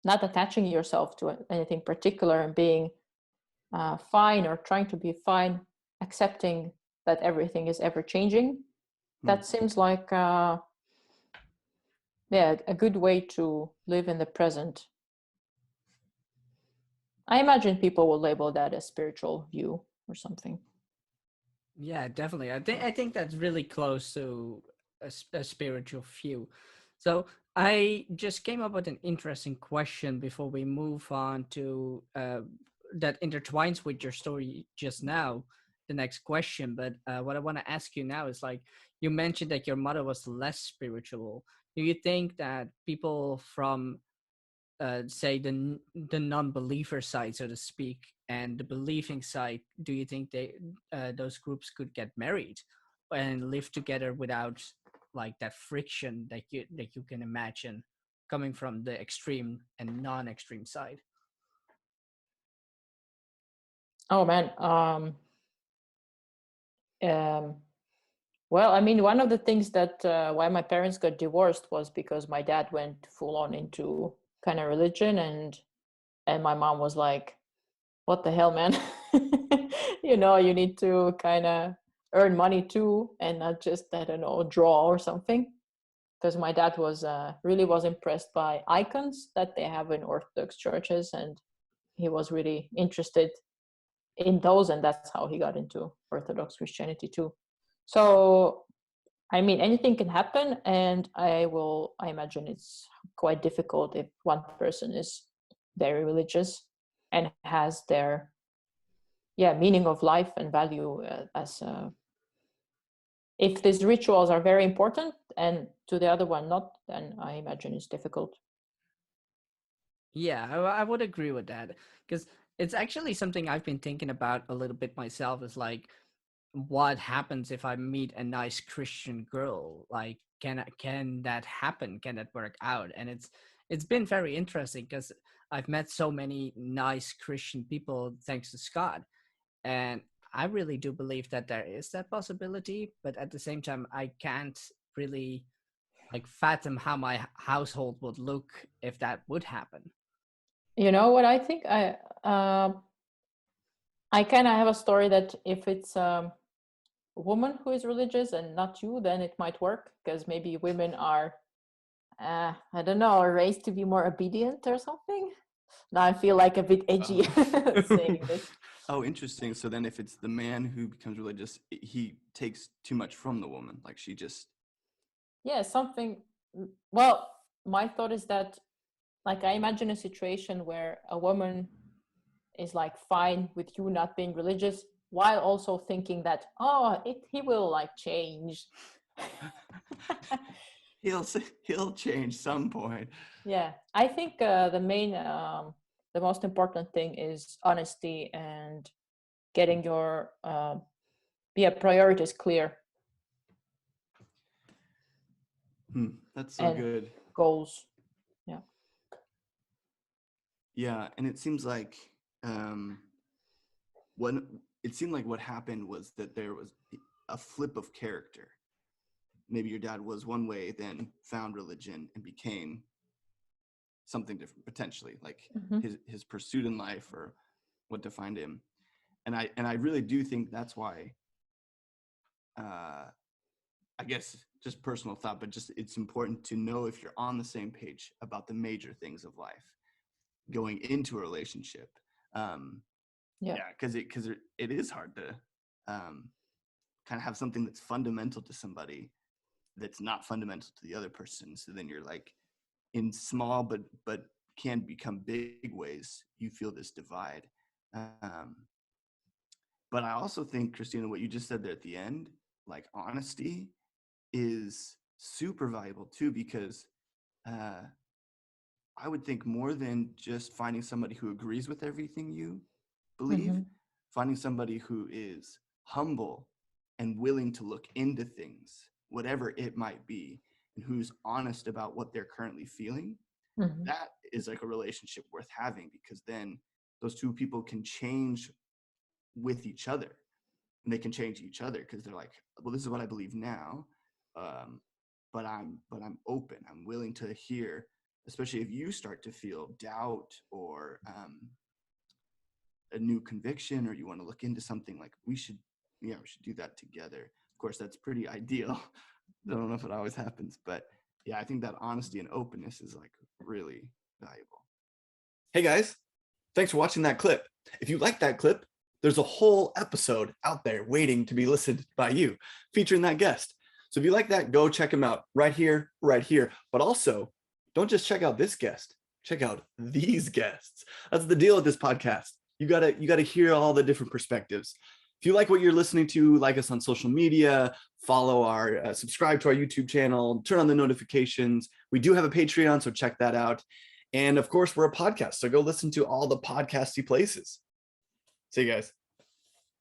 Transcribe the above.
not attaching yourself to anything particular and being fine, or trying to be fine, accepting that everything is ever changing. That seems like a good way to live in the present. I imagine people will label that as spiritual view or something. Yeah, definitely. I think that's really close to a spiritual view. So I just came up with an interesting question before we move on to that intertwines with your story just now. The next question, but what I want to ask you now is like you mentioned that your mother was less spiritual. Do you think that people from say the non-believer side, so to speak, and the believing side, do you think those groups could get married and live together without like that friction that you can imagine coming from the extreme and non-extreme side? Oh man. Um, well, I mean, one of the things that why my parents got divorced was because my dad went full on into kind of religion, and my mom was like, "What the hell, man? You need to kind of earn money too, and not just, I don't know, draw or something." Because my dad was really was impressed by icons that they have in Orthodox churches, and he was really interested in those, and that's how he got into Orthodox Christianity too. So I mean, anything can happen, and I imagine it's quite difficult if one person is very religious and has their meaning of life and value as if these rituals are very important and to the other one not, then I imagine it's difficult. Yeah, I would agree with that because it's actually something I've been thinking about a little bit myself. Is like, what happens if I meet a nice Christian girl? Like, can that happen? Can that work out? And it's been very interesting because I've met so many nice Christian people thanks to Scott, and I really do believe that there is that possibility. But at the same time, I can't really like fathom how my household would look if that would happen. You know what I think? I kind of have a story that if it's woman who is religious and not you, then it might work, because maybe women are, I don't know, are raised to be more obedient or something. Now I feel like a bit edgy saying this. Oh, interesting. So then if it's the man who becomes religious, he takes too much from the woman. Like she just, Yeah, something. Well, my thought is that, like, I imagine a situation where a woman is like fine with you not being religious, while also thinking that, oh, he will like change. he'll he'll change some point. Yeah, I think the most important thing is honesty and getting your priorities clear That's so and good. goals. Yeah. Yeah, and it seems like when it seemed like what happened was that there was a flip of character. Maybe your dad was one way, then found religion and became something different potentially, like Mm-hmm. his pursuit in life or what defined him. And I really do think that's why I guess just personal thought, but just it's important to know if you're on the same page about the major things of life going into a relationship. Yeah. Yeah, because it is hard to kind of have something that's fundamental to somebody that's not fundamental to the other person. So then you're like in small but can become big ways you feel this divide. Um, but I also think, Kristina, what you just said there at the end, like honesty is super valuable too, because I would think more than just finding somebody who agrees with everything you believe, Mm-hmm. finding somebody who is humble and willing to look into things, whatever it might be, and who's honest about what they're currently feeling, Mm-hmm. that is like a relationship worth having, because then those two people can change with each other, and they can change each other because they're like, well, this is what I believe now, but I'm open, I'm willing to hear especially if you start to feel doubt or a new conviction, or you want to look into something, like we should do that together. Of course, that's pretty ideal. I don't know if it always happens, but yeah, I think that honesty and openness is like really valuable. Hey guys, thanks for watching that clip. If you like that clip, there's a whole episode out there waiting to be listened by you, featuring that guest. So if you like that, go check him out right here. But also, don't just check out this guest, check out these guests. That's the deal with this podcast. You gotta hear all the different perspectives. If you like what you're listening to, like us on social media, follow our, subscribe to our YouTube channel, turn on the notifications. We do have a Patreon, so check that out. And of course, we're a podcast, so go listen to all the podcasty places. See you guys.